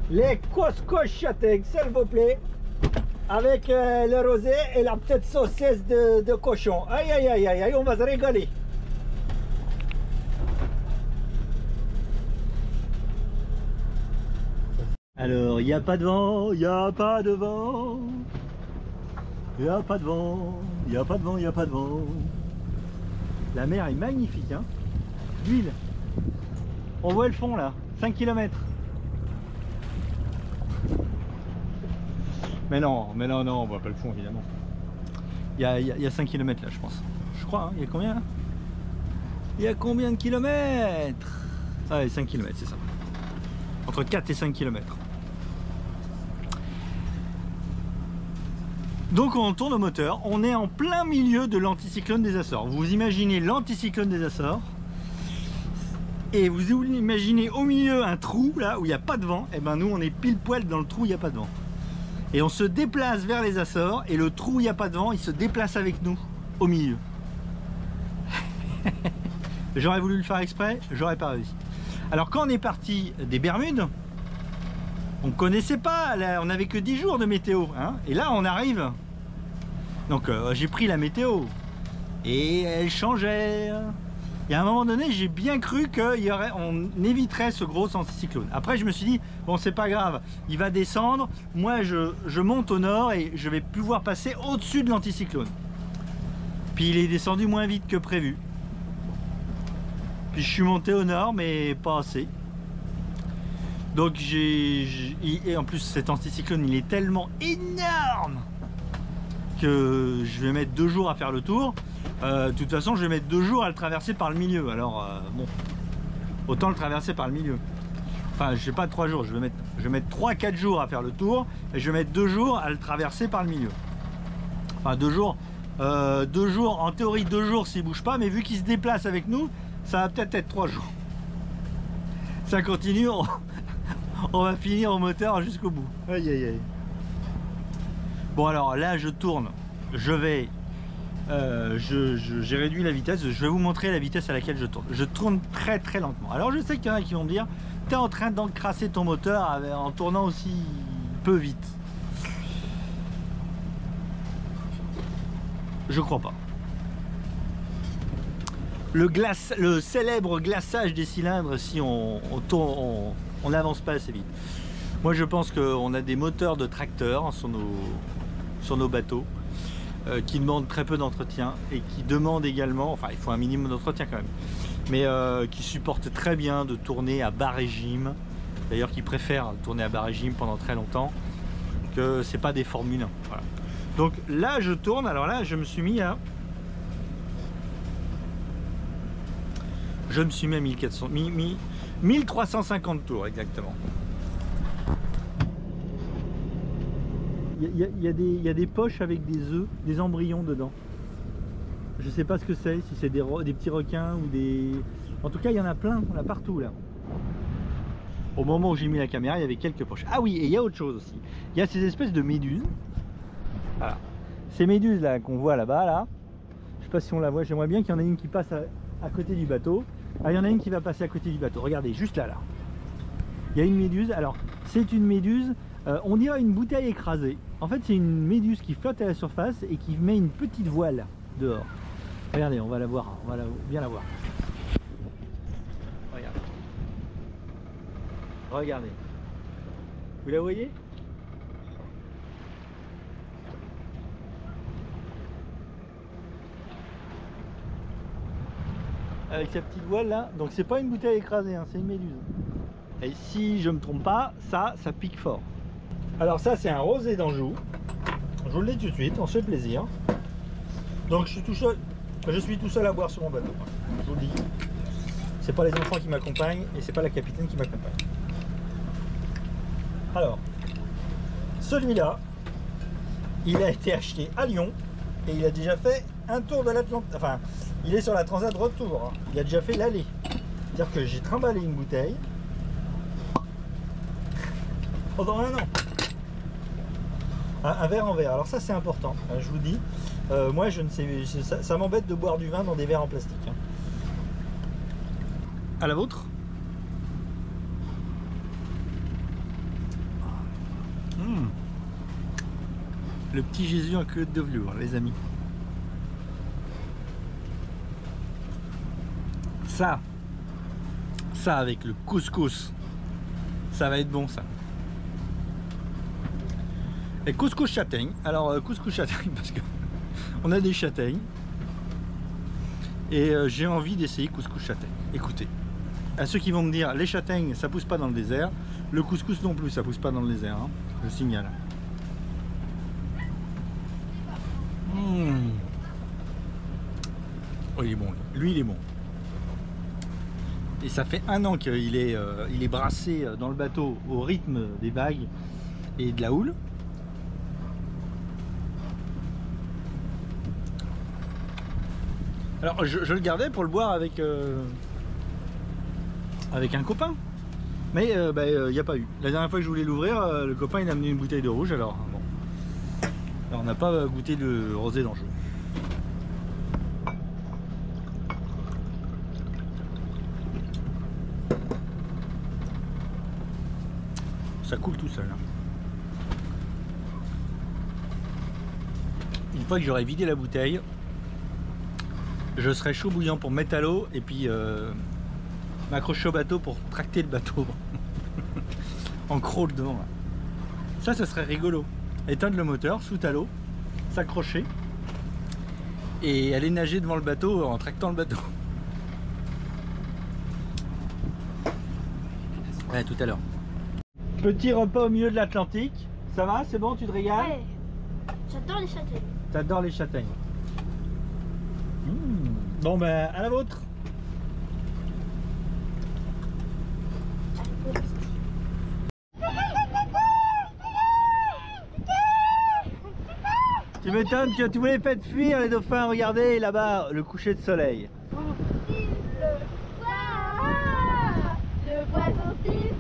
les couscous châtaignes, s'il vous plaît, avec le rosé et la petite saucisse de cochon. Aïe, aïe, aïe, aïe, aïe, on va se régaler. Alors, il n'y a pas de vent, il n'y a pas de vent. Il n'y a pas de vent, il n'y a pas de vent, il n'y a pas de vent. La mer est magnifique, hein. L'huile. On voit le fond là, 5 km. Mais non, non, on voit pas le fond évidemment. Il y a 5 km là, je pense. Je crois, hein. Il y a combien là? Il y a combien de kilomètres? Ah, 5 km, c'est ça. Entre 4 et 5 km. Donc on tourne au moteur, on est en plein milieu de l'anticyclone des Açores. Vous imaginez l'anticyclone des Açores et vous imaginez au milieu un trou là où il n'y a pas de vent. Et ben nous on est pile poil dans le trou où il n'y a pas de vent. Et on se déplace vers les Açores et le trou où il n'y a pas de vent, il se déplace avec nous au milieu. J'aurais voulu le faire exprès, j'aurais pas réussi. Alors quand on est parti des Bermudes, on connaissait pas, là, on n'avait que 10 jours de météo, hein, et là on arrive. Donc j'ai pris la météo et elle changeait. Il y a un moment donné, j'ai bien cru qu'on éviterait ce gros anticyclone. Après je me suis dit, bon c'est pas grave, il va descendre, moi je monte au nord et je vais pouvoir passer au-dessus de l'anticyclone. Puis il est descendu moins vite que prévu. Puis je suis monté au nord mais pas assez. Donc et en plus cet anticyclone il est tellement énorme que je vais mettre 2 jours à faire le tour. De toute façon je vais mettre 2 jours à le traverser par le milieu. Alors bon, autant le traverser par le milieu. Enfin je sais pas 3 jours, je vais mettre 3-4 jours à faire le tour et je vais mettre 2 jours à le traverser par le milieu. Enfin 2 jours, 2 jours, en théorie 2 jours s'il bouge pas, mais vu qu'il se déplace avec nous, ça va peut-être être 3 jours. Ça continue, on va finir au moteur jusqu'au bout. Aïe aïe aïe. Bon alors là je tourne, j'ai réduit la vitesse, je vais vous montrer la vitesse à laquelle je tourne. Je tourne très très lentement. Alors je sais qu'il y en a qui vont me dire, t'es en train d'encrasser ton moteur en tournant aussi peu vite. Je crois pas. Le célèbre glaçage des cylindres si on n'avance pas assez vite. Moi je pense qu'on a des moteurs de tracteurs sur nos bateaux qui demandent très peu d'entretien et qui demandent également, enfin il faut un minimum d'entretien quand même, mais qui supportent très bien de tourner à bas régime. D'ailleurs qui préfèrent tourner à bas régime pendant très longtemps, que c'est pas des Formule 1. Voilà. Donc là je tourne, alors là je me suis mis à 1350 tours exactement. Il y a des poches avec des œufs, des embryons dedans. Je sais pas ce que c'est, si c'est des petits requins ou des... En tout cas il y en a plein, on a partout là. Au moment où j'ai mis la caméra il y avait quelques poches. Ah oui, et il y a autre chose aussi. Il y a ces espèces de méduses. Voilà. Ces méduses là qu'on voit là-bas là. Je sais pas si on la voit, j'aimerais bien qu'il y en ait une qui passe à côté du bateau. Ah, il y en a une qui va passer à côté du bateau. Regardez, juste là. Il y a une méduse. Alors, c'est une méduse, on dirait une bouteille écrasée. En fait, c'est une méduse qui flotte à la surface et qui met une petite voile dehors. Regardez, on va la voir. On va bien la voir. Regardez. Regardez. Vous la voyez ? Avec sa petite voile là, donc c'est pas une bouteille écrasée, hein, c'est une méduse. Et si je me trompe pas, ça pique fort. Alors ça c'est un rosé d'Anjou. Je vous le dis tout de suite, on se fait plaisir. Donc je suis tout seul à boire sur mon bateau. Je vous le dis. C'est pas les enfants qui m'accompagnent et c'est pas la capitaine qui m'accompagne. Alors, celui-là, il a été acheté à Lyon et il a déjà fait un tour de l'Atlantique. Enfin, il est sur la Transat retour. Hein. Il a déjà fait l'aller. C'est-à-dire que j'ai trimballé une bouteille pendant 1 an. Un verre en verre. Alors ça c'est important. Je vous dis. Moi je ne sais. Ça m'embête de boire du vin dans des verres en plastique. Hein. À la vôtre. Le petit Jésus en culotte de velours, les amis. Ça avec le couscous, ça va être bon ça. Et couscous châtaigne. Alors couscous châtaigne parce que on a des châtaignes et j'ai envie d'essayer couscous châtaigne. Écoutez, à ceux qui vont me dire les châtaignes ça pousse pas dans le désert, le couscous non plus ça pousse pas dans le désert, hein, je signale. Oh il est bon, lui il est bon. Et ça fait 1 an qu'il est brassé dans le bateau au rythme des vagues et de la houle. Alors je le gardais pour le boire avec un copain. Mais il n'y a pas eu. La dernière fois que je voulais l'ouvrir, le copain il a amené une bouteille de rouge. Alors bon. Alors, on n'a pas goûté le rosé d'Anjou. Ça coule tout seul. Hein. Une fois que j'aurai vidé la bouteille, je serai chaud bouillant pour mettre à l'eau et puis m'accrocher au bateau pour tracter le bateau en crawl devant. Là. Ça serait rigolo. Éteindre le moteur, sous à l'eau, s'accrocher et aller nager devant le bateau en tractant le bateau. Ouais, tout à l'heure. Petit repas au milieu de l'Atlantique. Ça va? C'est bon? Tu te régales? Ouais. J'adore les châtaignes. T'adores les châtaignes. Bon ben, à la vôtre. Tu m'étonnes que tu voulais faire fuir les dauphins. Regardez là-bas, le coucher de soleil. Le poisson cible.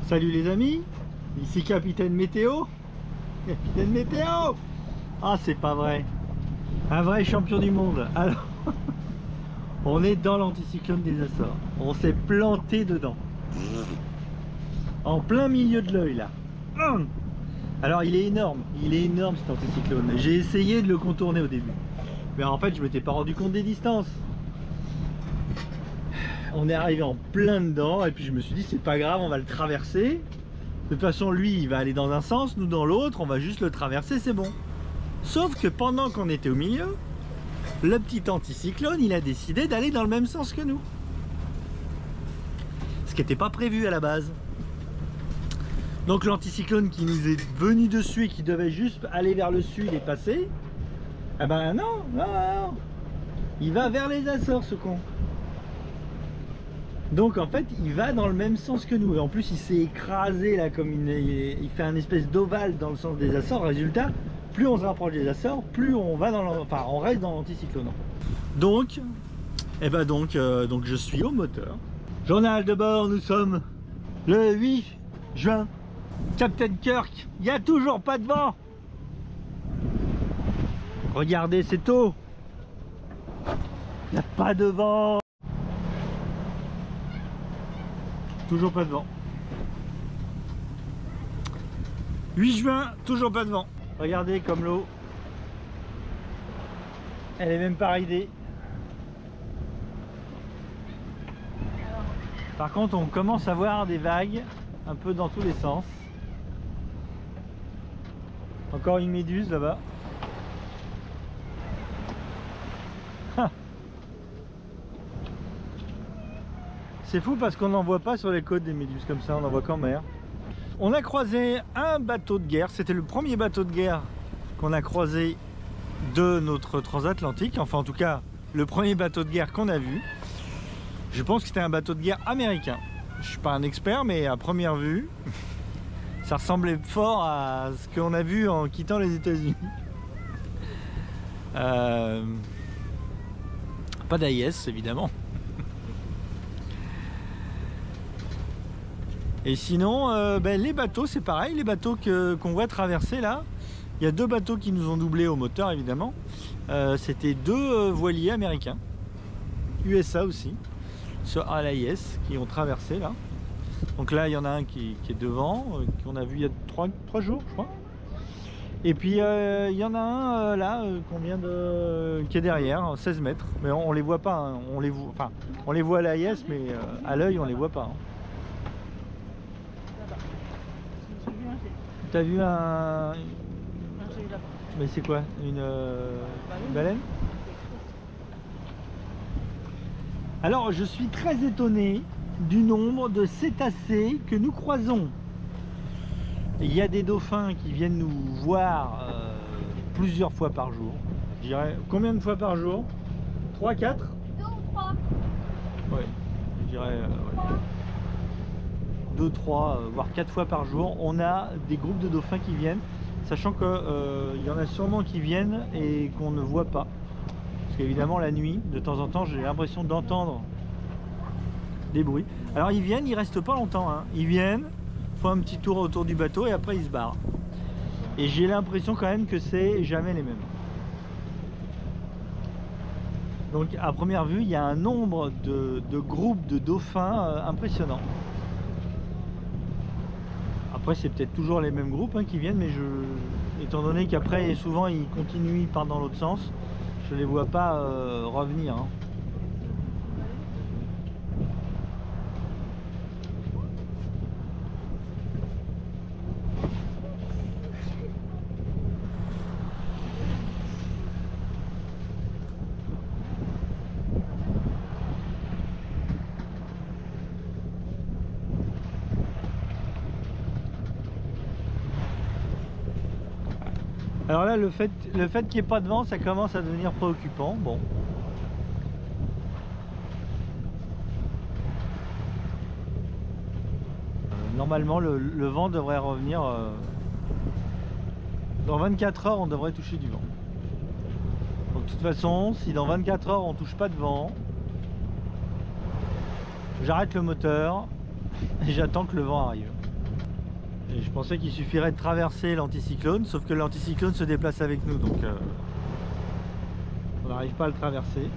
Salut les amis, ici Capitaine Météo. Capitaine Météo. Ah c'est pas vrai. Un vrai champion du monde. Alors, on est dans l'anticyclone des Açores. On s'est planté dedans. En plein milieu de l'œil là. Alors il est énorme cet anticyclone. J'ai essayé de le contourner au début. Mais en fait je m'étais pas rendu compte des distances. On est arrivé en plein dedans et puis je me suis dit c'est pas grave, on va le traverser. De toute façon lui il va aller dans un sens, nous dans l'autre, on va juste le traverser, c'est bon. Sauf que pendant qu'on était au milieu, le petit anticyclone il a décidé d'aller dans le même sens que nous. Ce qui n'était pas prévu à la base. Donc l'anticyclone qui nous est venu dessus et qui devait juste aller vers le sud et passer, eh ben non, il va vers les Açores ce con. Donc en fait il va dans le même sens que nous et en plus il s'est écrasé là comme il fait un espèce d'ovale dans le sens des Açores. Résultat, plus on se rapproche des Açores, plus on va on reste dans l'anticyclone. Donc, donc je suis au moteur. Journal de bord, nous sommes le 8 juin. Captain Kirk, il n'y a toujours pas de vent. Regardez, c'est tôt. Il n'y a pas de vent. Toujours pas de vent. 8 juin, toujours pas de vent. Regardez comme l'eau. Elle est même pas ridée. Par contre, on commence à voir des vagues un peu dans tous les sens. Encore une méduse là-bas. C'est fou parce qu'on n'en voit pas sur les côtes des méduses comme ça, on en voit qu'en mer. On a croisé un bateau de guerre, c'était le premier bateau de guerre qu'on a croisé de notre transatlantique, enfin en tout cas le premier bateau de guerre qu'on a vu. Je pense que c'était un bateau de guerre américain. Je suis pas un expert, mais à première vue, ça ressemblait fort à ce qu'on a vu en quittant les États-Unis. Pas d'AIS évidemment. Et sinon, les bateaux, c'est pareil, les bateaux qu'on voit traverser là. Il y a 2 bateaux qui nous ont doublé au moteur évidemment. C'était 2 voiliers américains, USA aussi, sur l'AIS, qui ont traversé là. Donc là, il y en a un qui est devant, qu'on a vu il y a 3 jours, je crois. Et puis il y en a un là qui est derrière, 16 mètres. Mais on les voit pas, hein. On les voit à l'AIS, mais à l'œil on les voit pas. Hein. T'as vu un... Mais c'est quoi? Une baleine? Alors je suis très étonné du nombre de cétacés que nous croisons. Il y a des dauphins qui viennent nous voir plusieurs fois par jour. Je dirais combien de fois par jour? 3, 4? 2 ou 3. Oui, je dirais ouais. 2, 3, voire 4 fois par jour. On a des groupes de dauphins qui viennent, sachant qu'il y en a sûrement qui viennent et qu'on ne voit pas. Parce qu'évidemment la nuit, de temps en temps, j'ai l'impression d'entendre des bruits. Alors ils viennent, ils restent pas longtemps, hein. Ils viennent, font un petit tour autour du bateau et après ils se barrent. Et j'ai l'impression quand même que c'est jamais les mêmes. Donc à première vue, il y a un nombre de groupes de dauphins impressionnant. Après c'est peut-être toujours les mêmes groupes qui viennent, mais étant donné qu'après souvent ils continuent, ils partent dans l'autre sens, je les vois pas revenir. Hein. Alors là, le fait qu'il n'y ait pas de vent, ça commence à devenir préoccupant. Bon. Normalement, le vent devrait revenir. Dans 24 heures, on devrait toucher du vent. Donc, de toute façon, si dans 24 heures, on touche pas de vent, j'arrête le moteur et j'attends que le vent arrive. Et je pensais qu'il suffirait de traverser l'anticyclone, sauf que l'anticyclone se déplace avec nous, donc on n'arrive pas à le traverser.